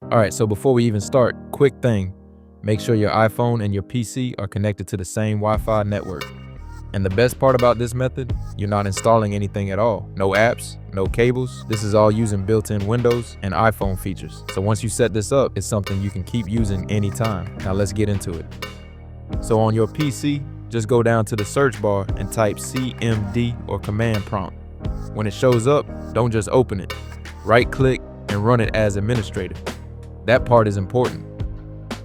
Alright, so before we even start, quick thing. Make sure your iPhone and your PC are connected to the same Wi-Fi network. And the best part about this method, you're not installing anything at all. No apps, no cables. This is all using built-in Windows and iPhone features. So once you set this up, it's something you can keep using anytime. Now let's get into it. So on your PC, just go down to the search bar and type CMD or command prompt. When it shows up, don't just open it. Right-click and run it as administrator. That part is important.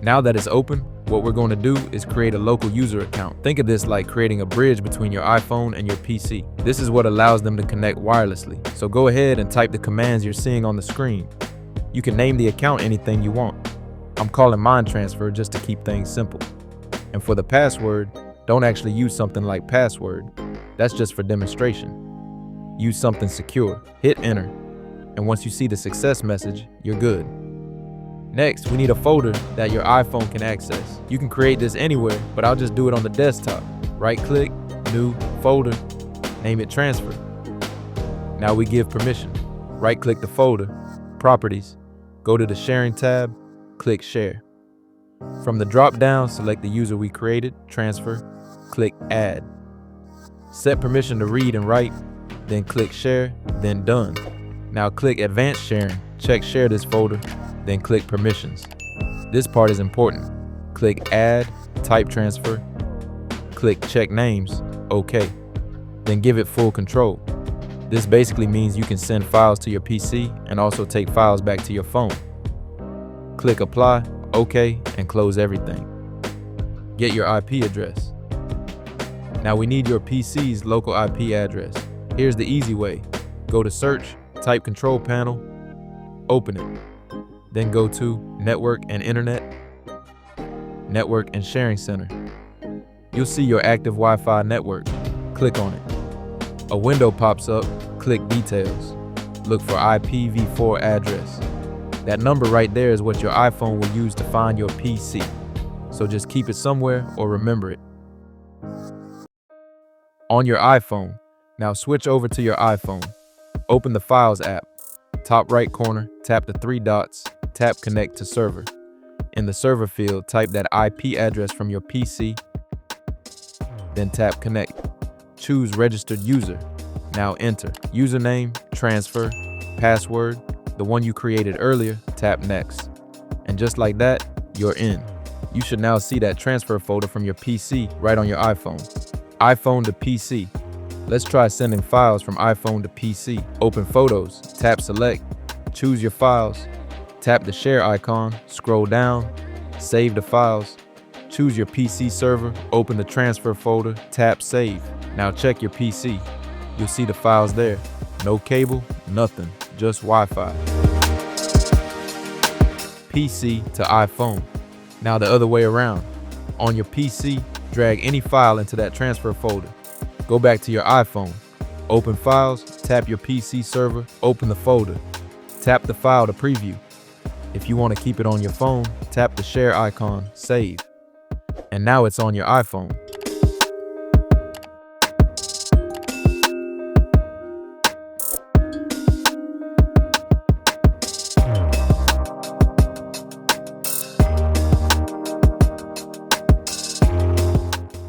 Now that it's open, what we're going to do is create a local user account. Think of this like creating a bridge between your iPhone and your PC. This is what allows them to connect wirelessly. So go ahead and type the commands you're seeing on the screen. You can name the account anything you want. I'm calling mine transfer just to keep things simple. And for the password, don't actually use something like password. That's just for demonstration. Use something secure. Hit enter. And once you see the success message, you're good. Next, we need a folder that your iPhone can access. You can create this anywhere, but I'll just do it on the desktop. Right-click, new, folder, name it transfer. Now we give permission. Right-click the folder, properties, go to the sharing tab, click share. From the drop-down, select the user we created, transfer, click add. Set permission to read and write, then click share, then done. Now click advanced sharing, check share this folder, then click permissions. This part is important. Click add, type transfer, click check names, okay. Then give it full control. This basically means you can send files to your PC and also take files back to your phone. Click apply, okay, and close everything. Get your IP address. Now we need your PC's local IP address. Here's the easy way. Go to search, type control panel, open it. Then go to Network and Internet, Network and Sharing Center. You'll see your active Wi-Fi network. Click on it. A window pops up, click Details. Look for IPv4 address. That number right there is what your iPhone will use to find your PC. So just keep it somewhere or remember it. On your iPhone, now switch over to your iPhone. Open the Files app. Top right corner, tap the three dots, tap Connect to Server. In the server field, type that IP address from your PC, then tap Connect. Choose Registered User. Now enter username, transfer, password, the one you created earlier, tap Next. And just like that, you're in. You should now see that transfer folder from your PC right on your iPhone. iPhone to PC. Let's try sending files from iPhone to PC. Open Photos, tap Select, choose your files, tap the share icon, scroll down, save the files, choose your PC server, open the transfer folder, tap Save. Now check your PC. You'll see the files there. No cable, nothing, just Wi-Fi. PC to iPhone. Now the other way around. On your PC, drag any file into that transfer folder. Go back to your iPhone. Open Files, tap your PC server, open the folder. Tap the file to preview. If you want to keep it on your phone, tap the share icon, save. And now it's on your iPhone.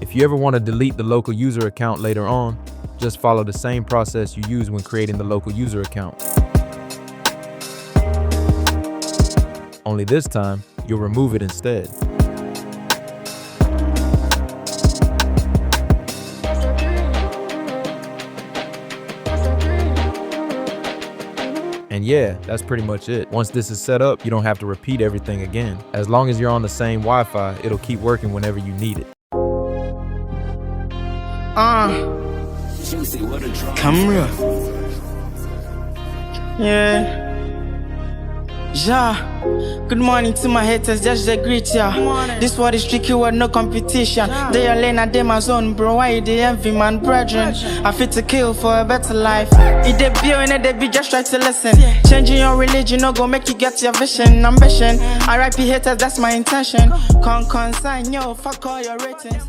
If you ever want to delete the local user account later on, just follow the same process you use when creating the local user account. Only this time, you'll remove it instead. And yeah, that's pretty much it. Once this is set up, you don't have to repeat everything again. As long as you're on the same Wi-Fi, it'll keep working whenever you need it. Camera. Yeah. Yeah. Good morning to my haters, just a greet ya. This world is tricky with no competition. They are laying at them as own, bro. Why they envy man, brethren? I fit to kill for a better life. If they be and they be just try to listen. Changing your religion, no go make you get your vision, ambition. RIP haters, that's my intention. Consign yo, fuck all your ratings.